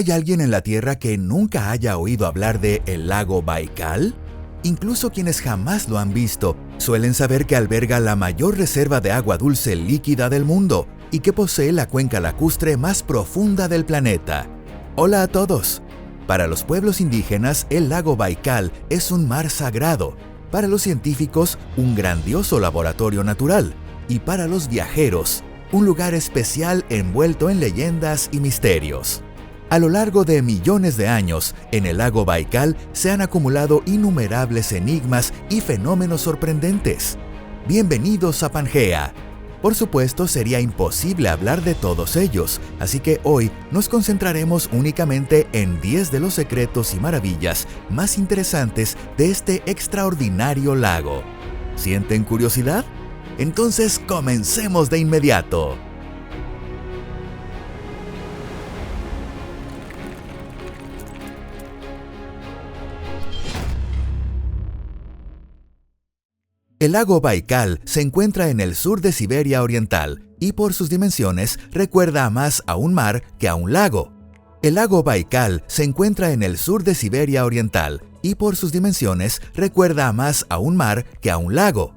¿Hay alguien en la Tierra que nunca haya oído hablar de el lago Baikal? Incluso quienes jamás lo han visto suelen saber que alberga la mayor reserva de agua dulce líquida del mundo y que posee la cuenca lacustre más profunda del planeta. Hola a todos. Para los pueblos indígenas, el lago Baikal es un mar sagrado. Para los científicos, un grandioso laboratorio natural. Y para los viajeros, un lugar especial envuelto en leyendas y misterios. A lo largo de millones de años, en el lago Baikal se han acumulado innumerables enigmas y fenómenos sorprendentes. Bienvenidos a Pangea. Por supuesto, sería imposible hablar de todos ellos, así que hoy nos concentraremos únicamente en 10 de los secretos y maravillas más interesantes de este extraordinario lago. ¿Sienten curiosidad? Entonces comencemos de inmediato. El lago Baikal se encuentra en el sur de Siberia Oriental y por sus dimensiones recuerda más a un mar que a un lago. El lago Baikal se encuentra en el sur de Siberia Oriental y por sus dimensiones recuerda más a un mar que a un lago.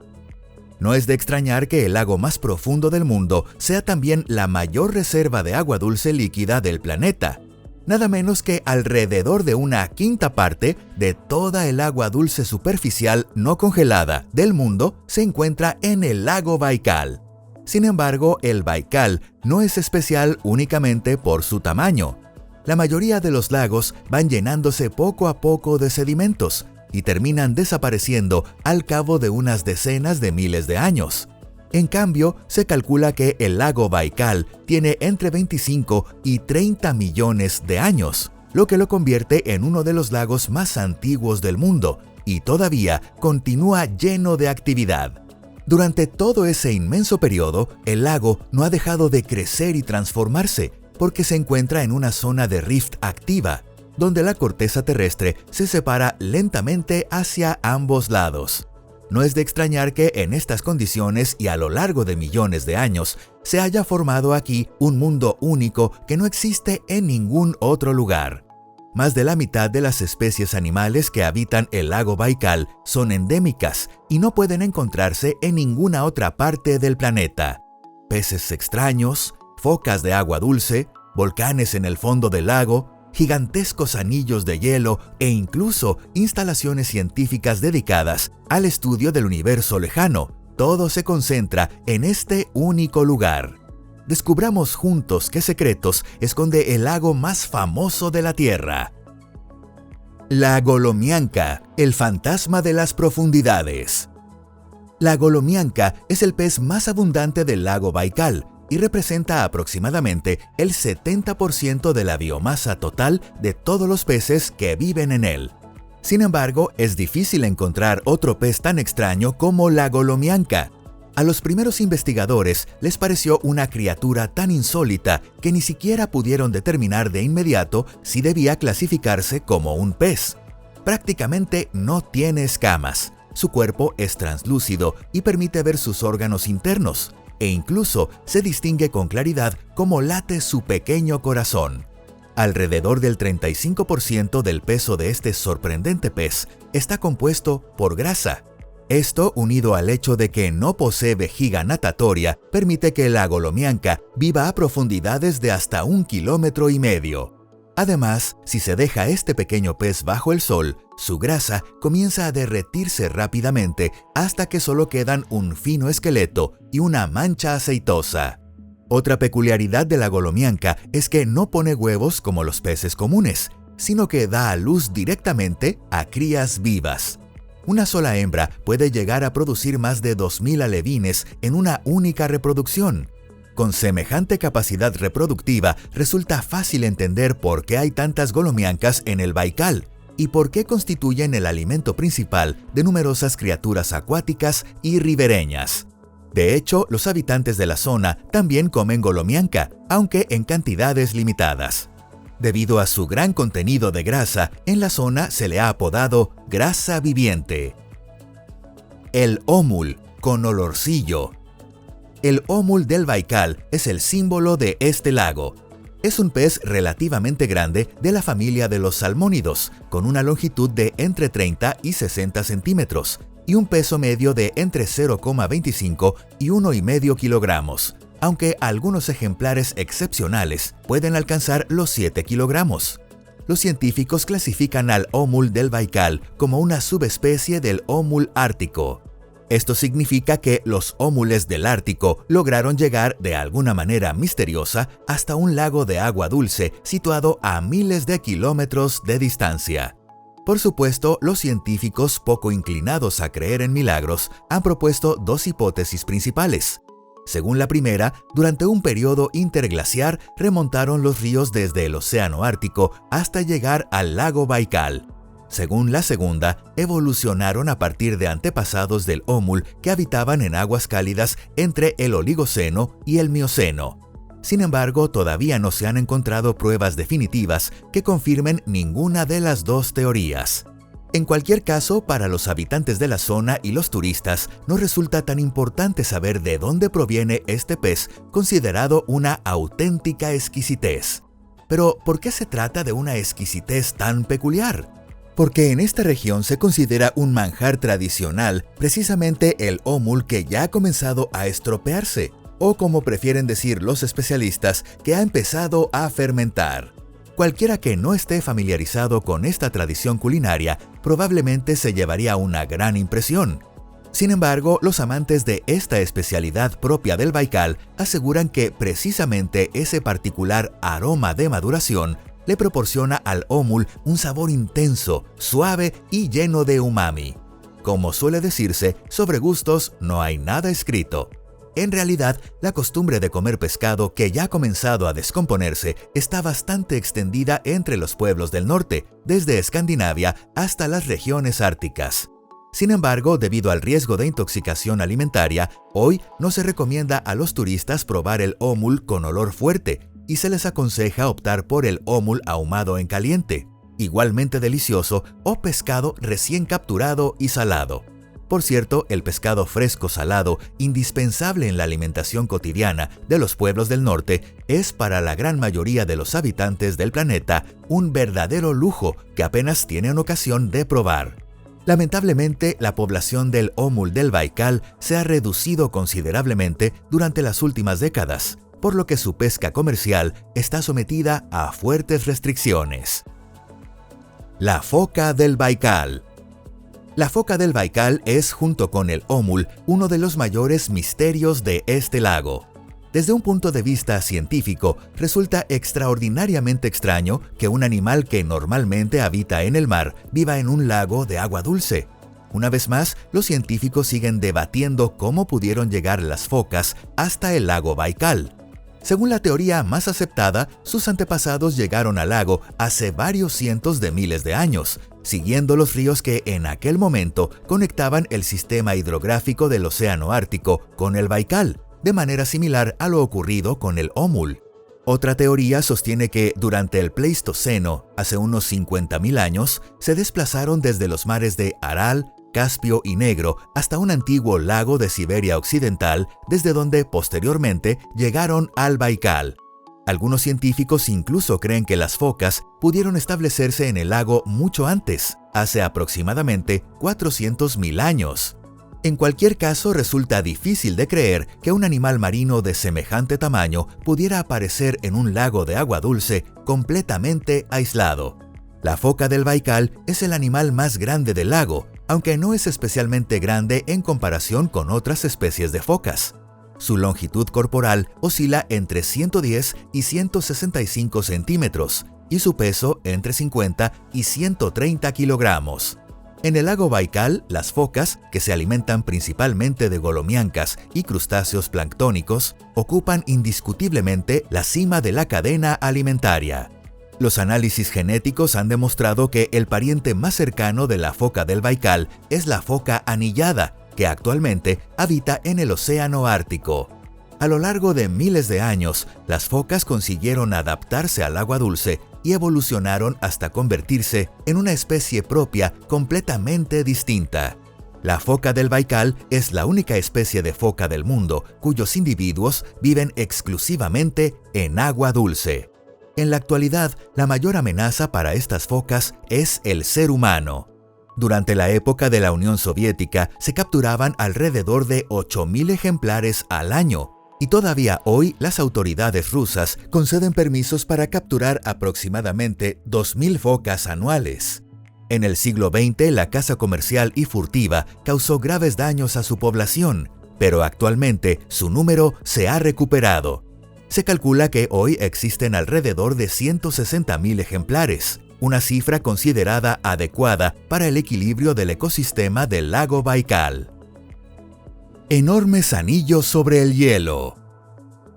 No es de extrañar que el lago más profundo del mundo sea también la mayor reserva de agua dulce líquida del planeta. Nada menos que alrededor de una quinta parte de toda el agua dulce superficial no congelada del mundo se encuentra en el lago Baikal. Sin embargo, el Baikal no es especial únicamente por su tamaño. La mayoría de los lagos van llenándose poco a poco de sedimentos y terminan desapareciendo al cabo de unas decenas de miles de años. En cambio, se calcula que el lago Baikal tiene entre 25 y 30 millones de años, lo que lo convierte en uno de los lagos más antiguos del mundo y todavía continúa lleno de actividad. Durante todo ese inmenso periodo, el lago no ha dejado de crecer y transformarse porque se encuentra en una zona de rift activa, donde la corteza terrestre se separa lentamente hacia ambos lados. No es de extrañar que en estas condiciones y a lo largo de millones de años se haya formado aquí un mundo único que no existe en ningún otro lugar. Más de la mitad de las especies animales que habitan el lago Baikal son endémicas y no pueden encontrarse en ninguna otra parte del planeta. Peces extraños, focas de agua dulce, volcanes en el fondo del lago, gigantescos anillos de hielo e incluso instalaciones científicas dedicadas al estudio del universo lejano. Todo se concentra en este único lugar. Descubramos juntos qué secretos esconde el lago más famoso de la Tierra. La golomianca, el fantasma de las profundidades. La golomianca es el pez más abundante del lago Baikal y representa aproximadamente el 70% de la biomasa total de todos los peces que viven en él. Sin embargo, es difícil encontrar otro pez tan extraño como la golomianca. A los primeros investigadores les pareció una criatura tan insólita que ni siquiera pudieron determinar de inmediato si debía clasificarse como un pez. Prácticamente no tiene escamas. Su cuerpo es translúcido y permite ver sus órganos internos. E incluso se distingue con claridad cómo late su pequeño corazón. Alrededor del 35% del peso de este sorprendente pez está compuesto por grasa. Esto, unido al hecho de que no posee vejiga natatoria, permite que la golomianca viva a profundidades de hasta 1,5 kilómetros. Además, si se deja este pequeño pez bajo el sol, su grasa comienza a derretirse rápidamente hasta que solo quedan un fino esqueleto y una mancha aceitosa. Otra peculiaridad de la golomianca es que no pone huevos como los peces comunes, sino que da a luz directamente a crías vivas. Una sola hembra puede llegar a producir más de 2,000 alevines en una única reproducción. Con semejante capacidad reproductiva, resulta fácil entender por qué hay tantas golomiancas en el Baikal y por qué constituyen el alimento principal de numerosas criaturas acuáticas y ribereñas. De hecho, los habitantes de la zona también comen golomianca, aunque en cantidades limitadas. Debido a su gran contenido de grasa, en la zona se le ha apodado grasa viviente. El ómul, con olorcillo. El ómul del Baikal es el símbolo de este lago. Es un pez relativamente grande de la familia de los salmónidos, con una longitud de entre 30 y 60 centímetros y un peso medio de entre 0,25 y 1,5 kilogramos, aunque algunos ejemplares excepcionales pueden alcanzar los 7 kilogramos. Los científicos clasifican al ómul del Baikal como una subespecie del ómul ártico. Esto significa que los ómules del Ártico lograron llegar de alguna manera misteriosa hasta un lago de agua dulce situado a miles de kilómetros de distancia. Por supuesto, los científicos poco inclinados a creer en milagros han propuesto dos hipótesis principales. Según la primera, durante un periodo interglaciar remontaron los ríos desde el océano Ártico hasta llegar al lago Baikal. Según la segunda, evolucionaron a partir de antepasados del ómul que habitaban en aguas cálidas entre el Oligoceno y el Mioceno. Sin embargo, todavía no se han encontrado pruebas definitivas que confirmen ninguna de las dos teorías. En cualquier caso, para los habitantes de la zona y los turistas, no resulta tan importante saber de dónde proviene este pez, considerado una auténtica exquisitez. Pero, ¿por qué se trata de una exquisitez tan peculiar? Porque en esta región se considera un manjar tradicional precisamente el ómul que ya ha comenzado a estropearse, o como prefieren decir los especialistas, que ha empezado a fermentar. Cualquiera que no esté familiarizado con esta tradición culinaria probablemente se llevaría una gran impresión. Sin embargo, los amantes de esta especialidad propia del Baikal aseguran que precisamente ese particular aroma de maduración le proporciona al ómul un sabor intenso, suave y lleno de umami. Como suele decirse, sobre gustos no hay nada escrito. En realidad, la costumbre de comer pescado que ya ha comenzado a descomponerse está bastante extendida entre los pueblos del norte, desde Escandinavia hasta las regiones árticas. Sin embargo, debido al riesgo de intoxicación alimentaria, hoy no se recomienda a los turistas probar el ómul con olor fuerte, y se les aconseja optar por el ómul ahumado en caliente, igualmente delicioso, o pescado recién capturado y salado. Por cierto, el pescado fresco salado, indispensable en la alimentación cotidiana de los pueblos del norte, es para la gran mayoría de los habitantes del planeta un verdadero lujo que apenas tienen ocasión de probar. Lamentablemente, la población del ómul del Baikal se ha reducido considerablemente durante las últimas décadas, por lo que su pesca comercial está sometida a fuertes restricciones. La foca del Baikal. La foca del Baikal es, junto con el ómul, uno de los mayores misterios de este lago. Desde un punto de vista científico, resulta extraordinariamente extraño que un animal que normalmente habita en el mar viva en un lago de agua dulce. Una vez más, los científicos siguen debatiendo cómo pudieron llegar las focas hasta el lago Baikal. Según la teoría más aceptada, sus antepasados llegaron al lago hace varios cientos de miles de años, siguiendo los ríos que en aquel momento conectaban el sistema hidrográfico del océano Ártico con el Baikal, de manera similar a lo ocurrido con el ómul. Otra teoría sostiene que durante el Pleistoceno, hace unos 50.000 años, se desplazaron desde los mares de Aral, Caspio y Negro hasta un antiguo lago de Siberia Occidental, desde donde posteriormente llegaron al Baikal. Algunos científicos incluso creen que las focas pudieron establecerse en el lago mucho antes, hace aproximadamente 400.000 años. En cualquier caso, resulta difícil de creer que un animal marino de semejante tamaño pudiera aparecer en un lago de agua dulce completamente aislado. La foca del Baikal es el animal más grande del lago, aunque no es especialmente grande en comparación con otras especies de focas. Su longitud corporal oscila entre 110 y 165 centímetros y su peso entre 50 y 130 kilogramos. En el lago Baikal, las focas, que se alimentan principalmente de golomiancas y crustáceos planctónicos, ocupan indiscutiblemente la cima de la cadena alimentaria. Los análisis genéticos han demostrado que el pariente más cercano de la foca del Baikal es la foca anillada, que actualmente habita en el océano Ártico. A lo largo de miles de años, las focas consiguieron adaptarse al agua dulce y evolucionaron hasta convertirse en una especie propia completamente distinta. La foca del Baikal es la única especie de foca del mundo cuyos individuos viven exclusivamente en agua dulce. En la actualidad, la mayor amenaza para estas focas es el ser humano. Durante la época de la Unión Soviética se capturaban alrededor de 8.000 ejemplares al año, y todavía hoy las autoridades rusas conceden permisos para capturar aproximadamente 2.000 focas anuales. En el siglo XX, la caza comercial y furtiva causó graves daños a su población, pero actualmente su número se ha recuperado. Se calcula que hoy existen alrededor de 160.000 ejemplares, una cifra considerada adecuada para el equilibrio del ecosistema del lago Baikal. Enormes anillos sobre el hielo.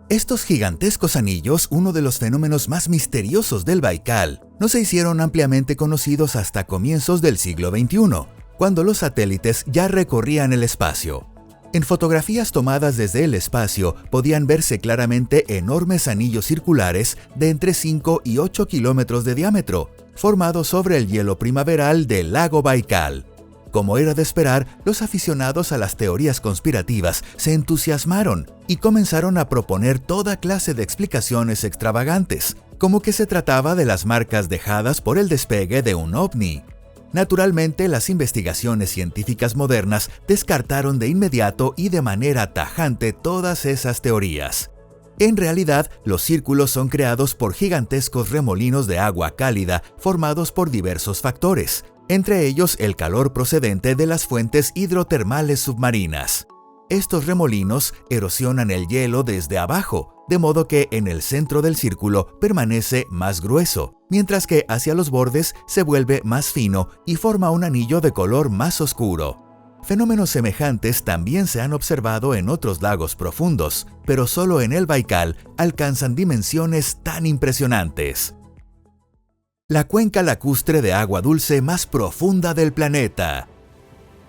Estos gigantescos anillos, uno de los fenómenos más misteriosos del Baikal, no se hicieron ampliamente conocidos hasta comienzos del siglo XXI, cuando los satélites ya recorrían el espacio. En fotografías tomadas desde el espacio podían verse claramente enormes anillos circulares de entre 5 y 8 kilómetros de diámetro, formados sobre el hielo primaveral del lago Baikal. Como era de esperar, los aficionados a las teorías conspirativas se entusiasmaron y comenzaron a proponer toda clase de explicaciones extravagantes, como que se trataba de las marcas dejadas por el despegue de un ovni. Naturalmente, las investigaciones científicas modernas descartaron de inmediato y de manera tajante todas esas teorías. En realidad, los círculos son creados por gigantescos remolinos de agua cálida formados por diversos factores, entre ellos el calor procedente de las fuentes hidrotermales submarinas. Estos remolinos erosionan el hielo desde abajo, de modo que en el centro del círculo permanece más grueso, mientras que hacia los bordes se vuelve más fino y forma un anillo de color más oscuro. Fenómenos semejantes también se han observado en otros lagos profundos, pero solo en el Baikal alcanzan dimensiones tan impresionantes. La cuenca lacustre de agua dulce más profunda del planeta.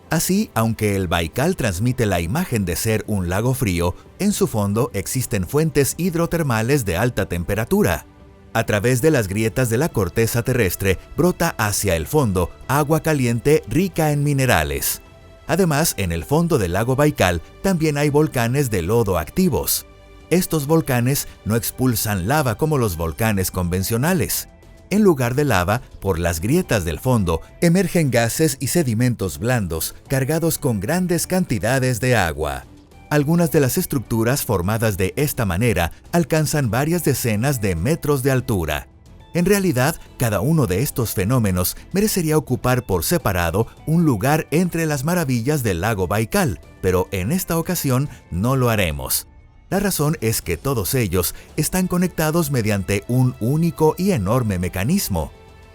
Así, aunque el Baikal transmite la imagen de ser un lago frío, en su fondo existen fuentes hidrotermales de alta temperatura. A través de las grietas de la corteza terrestre brota hacia el fondo agua caliente rica en minerales. Además, en el fondo del lago Baikal también hay volcanes de lodo activos. Estos volcanes no expulsan lava como los volcanes convencionales. En lugar de lava, por las grietas del fondo, emergen gases y sedimentos blandos cargados con grandes cantidades de agua. Algunas de las estructuras formadas de esta manera alcanzan varias decenas de metros de altura. En realidad, cada uno de estos fenómenos merecería ocupar por separado un lugar entre las maravillas del lago Baikal, pero en esta ocasión no lo haremos. La razón es que todos ellos están conectados mediante un único y enorme mecanismo.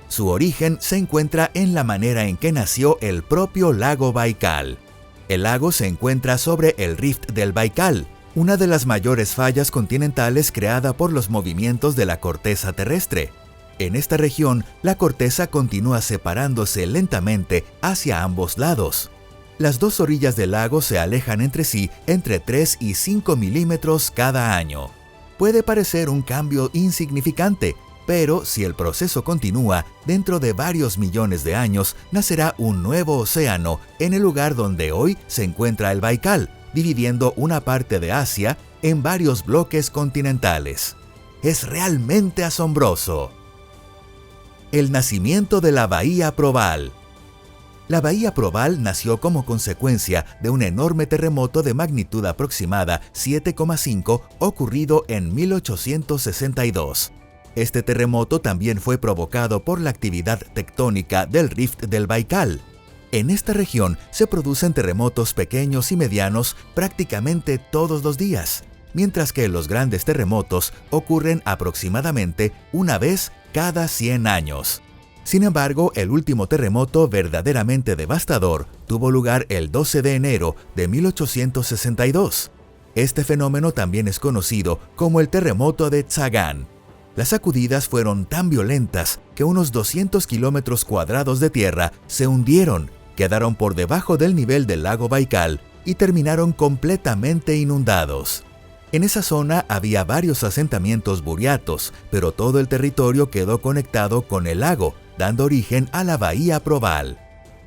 Su origen se encuentra en la manera en que nació el propio lago Baikal. El lago se encuentra sobre el rift del Baikal, una de las mayores fallas continentales creada por los movimientos de la corteza terrestre. En esta región, la corteza continúa separándose lentamente hacia ambos lados. Las dos orillas del lago se alejan entre sí entre 3 y 5 milímetros cada año. Puede parecer un cambio insignificante, pero si el proceso continúa, dentro de varios millones de años nacerá un nuevo océano en el lugar donde hoy se encuentra el Baikal, dividiendo una parte de Asia en varios bloques continentales. Es realmente asombroso. El nacimiento de la Bahía Proval. La Bahía Proval nació como consecuencia de un enorme terremoto de magnitud aproximada 7,5 ocurrido en 1862. Este terremoto también fue provocado por la actividad tectónica del rift del Baikal. En esta región se producen terremotos pequeños y medianos prácticamente todos los días, mientras que los grandes terremotos ocurren aproximadamente una vez cada 100 años. Sin embargo, el último terremoto verdaderamente devastador tuvo lugar el 12 de enero de 1862. Este fenómeno también es conocido como el terremoto de Tsagan. Las sacudidas fueron tan violentas que unos 200 kilómetros cuadrados de tierra se hundieron, quedaron por debajo del nivel del lago Baikal y terminaron completamente inundados. En esa zona había varios asentamientos buriatos, pero todo el territorio quedó conectado con el lago, dando origen a la Bahía Proval.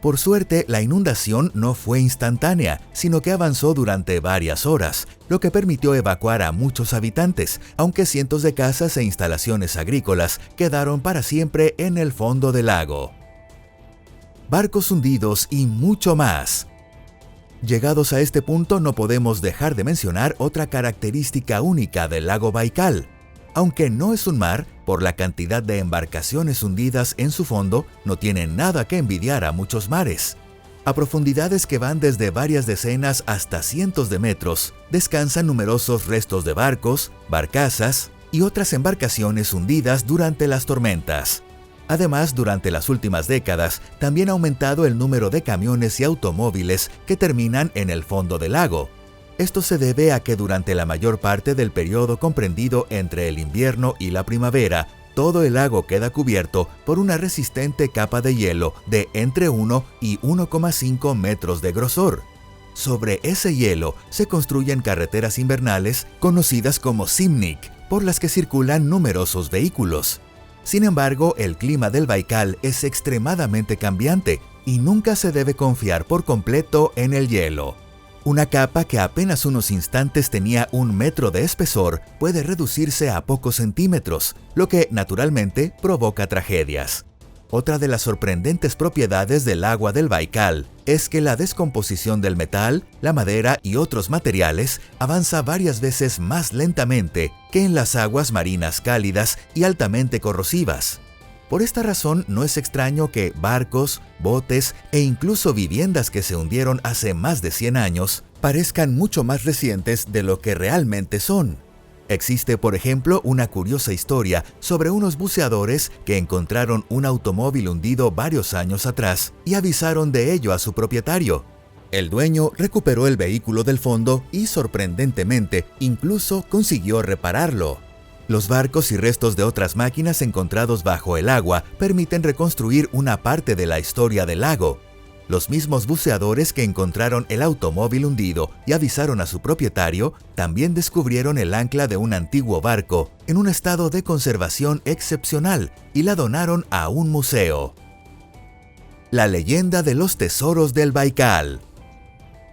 Por suerte, la inundación no fue instantánea, sino que avanzó durante varias horas, lo que permitió evacuar a muchos habitantes, aunque cientos de casas e instalaciones agrícolas quedaron para siempre en el fondo del lago. Barcos hundidos y mucho más. Llegados a este punto, no podemos dejar de mencionar otra característica única del lago Baikal. Aunque no es un mar, por la cantidad de embarcaciones hundidas en su fondo, no tiene nada que envidiar a muchos mares. A profundidades que van desde varias decenas hasta cientos de metros, descansan numerosos restos de barcos, barcazas y otras embarcaciones hundidas durante las tormentas. Además, durante las últimas décadas, también ha aumentado el número de camiones y automóviles que terminan en el fondo del lago. Esto se debe a que durante la mayor parte del periodo comprendido entre el invierno y la primavera, todo el lago queda cubierto por una resistente capa de hielo de entre 1 y 1,5 metros de grosor. Sobre ese hielo se construyen carreteras invernales conocidas como Simnik, por las que circulan numerosos vehículos. Sin embargo, el clima del Baikal es extremadamente cambiante y nunca se debe confiar por completo en el hielo. Una capa que apenas unos instantes tenía 1 metro de espesor puede reducirse a pocos centímetros, lo que naturalmente provoca tragedias. Otra de las sorprendentes propiedades del agua del Baikal es que la descomposición del metal, la madera y otros materiales avanza varias veces más lentamente que en las aguas marinas cálidas y altamente corrosivas. Por esta razón, no es extraño que barcos, botes e incluso viviendas que se hundieron hace más de 100 años parezcan mucho más recientes de lo que realmente son. Existe, por ejemplo, una curiosa historia sobre unos buceadores que encontraron un automóvil hundido varios años atrás y avisaron de ello a su propietario. El dueño recuperó el vehículo del fondo y, sorprendentemente, incluso consiguió repararlo. Los barcos y restos de otras máquinas encontrados bajo el agua permiten reconstruir una parte de la historia del lago. Los mismos buceadores que encontraron el automóvil hundido y avisaron a su propietario, también descubrieron el ancla de un antiguo barco en un estado de conservación excepcional y la donaron a un museo. La leyenda de los tesoros del Baikal.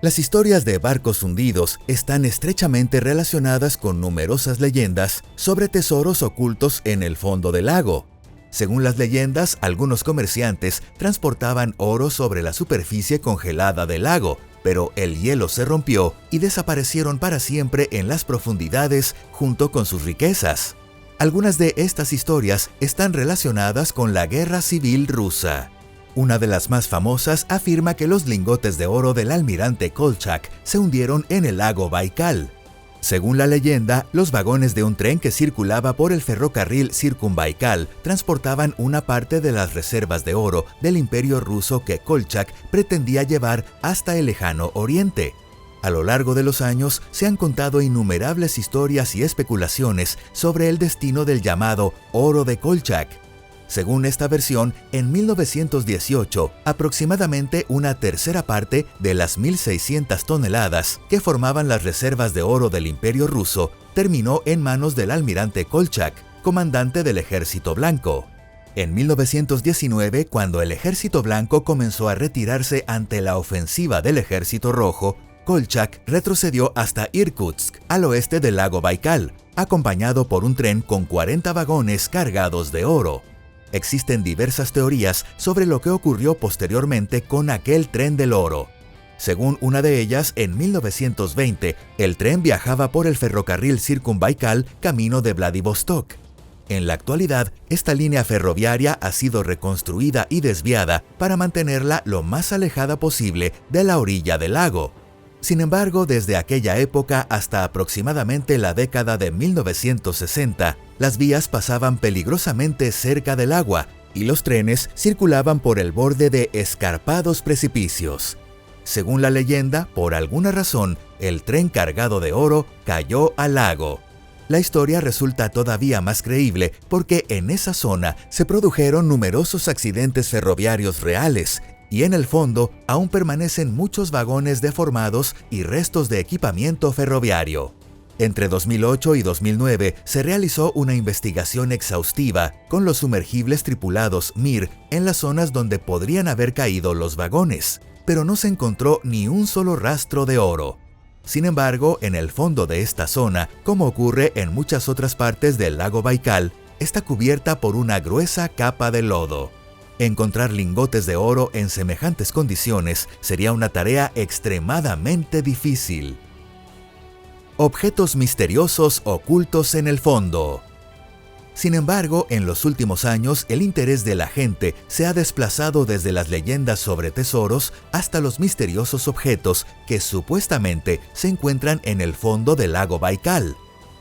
Las historias de barcos hundidos están estrechamente relacionadas con numerosas leyendas sobre tesoros ocultos en el fondo del lago. Según las leyendas, algunos comerciantes transportaban oro sobre la superficie congelada del lago, pero el hielo se rompió y desaparecieron para siempre en las profundidades junto con sus riquezas. Algunas de estas historias están relacionadas con la Guerra Civil Rusa. Una de las más famosas afirma que los lingotes de oro del almirante Kolchak se hundieron en el lago Baikal. Según la leyenda, los vagones de un tren que circulaba por el ferrocarril Circunbaikal transportaban una parte de las reservas de oro del imperio ruso que Kolchak pretendía llevar hasta el lejano oriente. A lo largo de los años se han contado innumerables historias y especulaciones sobre el destino del llamado oro de Kolchak. Según esta versión, en 1918, aproximadamente una tercera parte de las 1.600 toneladas que formaban las reservas de oro del Imperio Ruso terminó en manos del almirante Kolchak, comandante del Ejército Blanco. En 1919, cuando el Ejército Blanco comenzó a retirarse ante la ofensiva del Ejército Rojo, Kolchak retrocedió hasta Irkutsk, al oeste del lago Baikal, acompañado por un tren con 40 vagones cargados de oro. Existen diversas teorías sobre lo que ocurrió posteriormente con aquel tren del oro. Según una de ellas, en 1920, el tren viajaba por el ferrocarril Circunbaikal camino de Vladivostok. En la actualidad, esta línea ferroviaria ha sido reconstruida y desviada para mantenerla lo más alejada posible de la orilla del lago. Sin embargo, desde aquella época hasta aproximadamente la década de 1960, las vías pasaban peligrosamente cerca del agua y los trenes circulaban por el borde de escarpados precipicios. Según la leyenda, por alguna razón, el tren cargado de oro cayó al lago. La historia resulta todavía más creíble porque en esa zona se produjeron numerosos accidentes ferroviarios reales, y en el fondo aún permanecen muchos vagones deformados y restos de equipamiento ferroviario. Entre 2008 y 2009 se realizó una investigación exhaustiva con los sumergibles tripulados Mir en las zonas donde podrían haber caído los vagones, pero no se encontró ni un solo rastro de oro. Sin embargo, en el fondo de esta zona, como ocurre en muchas otras partes del lago Baikal, está cubierta por una gruesa capa de lodo. Encontrar lingotes de oro en semejantes condiciones sería una tarea extremadamente difícil. Objetos misteriosos ocultos en el fondo. Sin embargo, en los últimos años, el interés de la gente se ha desplazado desde las leyendas sobre tesoros hasta los misteriosos objetos que supuestamente se encuentran en el fondo del lago Baikal.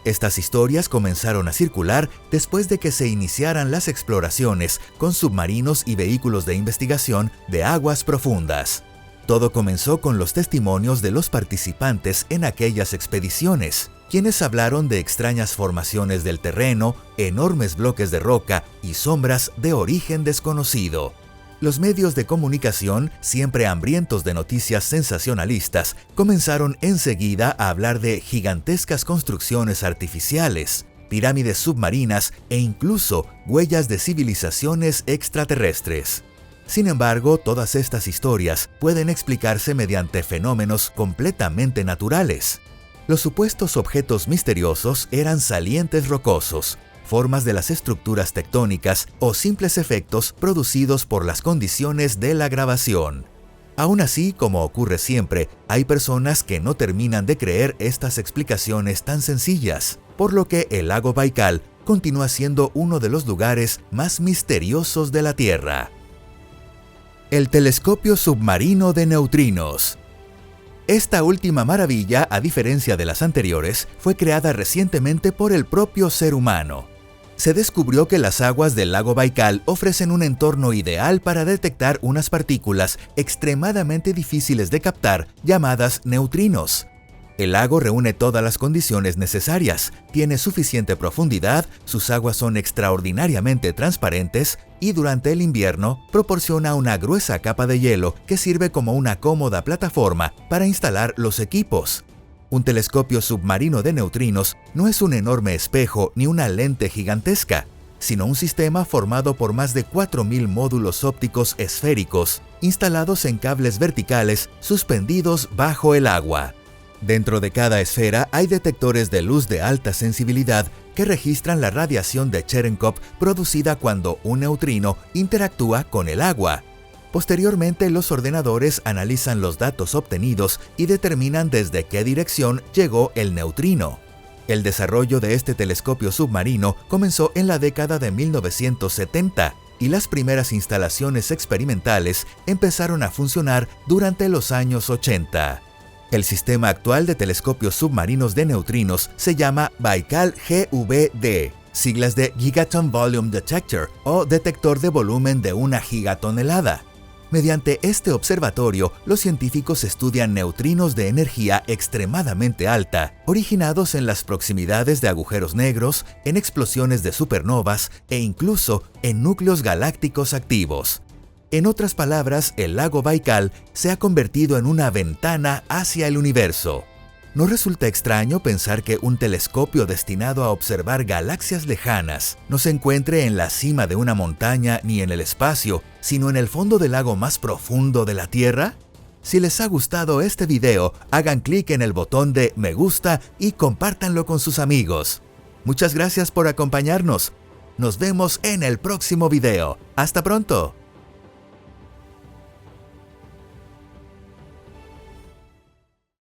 Estas historias comenzaron a circular después de que se iniciaran las exploraciones con submarinos y vehículos de investigación de aguas profundas. Todo comenzó con los testimonios de los participantes en aquellas expediciones, quienes hablaron de extrañas formaciones del terreno, enormes bloques de roca y sombras de origen desconocido. Los medios de comunicación, siempre hambrientos de noticias sensacionalistas, comenzaron enseguida a hablar de gigantescas construcciones artificiales, pirámides submarinas e incluso huellas de civilizaciones extraterrestres. Sin embargo, todas estas historias pueden explicarse mediante fenómenos completamente naturales. Los supuestos objetos misteriosos eran salientes rocosos, formas de las estructuras tectónicas o simples efectos producidos por las condiciones de la grabación. Aún así, como ocurre siempre, hay personas que no terminan de creer estas explicaciones tan sencillas, por lo que el lago Baikal continúa siendo uno de los lugares más misteriosos de la Tierra. El telescopio submarino de neutrinos. Esta última maravilla, a diferencia de las anteriores, fue creada recientemente por el propio ser humano. Se descubrió que las aguas del lago Baikal ofrecen un entorno ideal para detectar unas partículas extremadamente difíciles de captar llamadas neutrinos. El lago reúne todas las condiciones necesarias, tiene suficiente profundidad, sus aguas son extraordinariamente transparentes y durante el invierno proporciona una gruesa capa de hielo que sirve como una cómoda plataforma para instalar los equipos. Un telescopio submarino de neutrinos no es un enorme espejo ni una lente gigantesca, sino un sistema formado por más de 4.000 módulos ópticos esféricos instalados en cables verticales suspendidos bajo el agua. Dentro de cada esfera hay detectores de luz de alta sensibilidad que registran la radiación de Cherenkov producida cuando un neutrino interactúa con el agua. Posteriormente, los ordenadores analizan los datos obtenidos y determinan desde qué dirección llegó el neutrino. El desarrollo de este telescopio submarino comenzó en la década de 1970 y las primeras instalaciones experimentales empezaron a funcionar durante los años 80. El sistema actual de telescopios submarinos de neutrinos se llama Baikal GVD, siglas de Gigaton Volume Detector o detector de volumen de una gigatonelada. Mediante este observatorio, los científicos estudian neutrinos de energía extremadamente alta, originados en las proximidades de agujeros negros, en explosiones de supernovas e incluso en núcleos galácticos activos. En otras palabras, el lago Baikal se ha convertido en una ventana hacia el universo. ¿No resulta extraño pensar que un telescopio destinado a observar galaxias lejanas no se encuentre en la cima de una montaña ni en el espacio, sino en el fondo del lago más profundo de la Tierra? Si les ha gustado este video, hagan clic en el botón de me gusta y compártanlo con sus amigos. Muchas gracias por acompañarnos. Nos vemos en el próximo video. ¡Hasta pronto!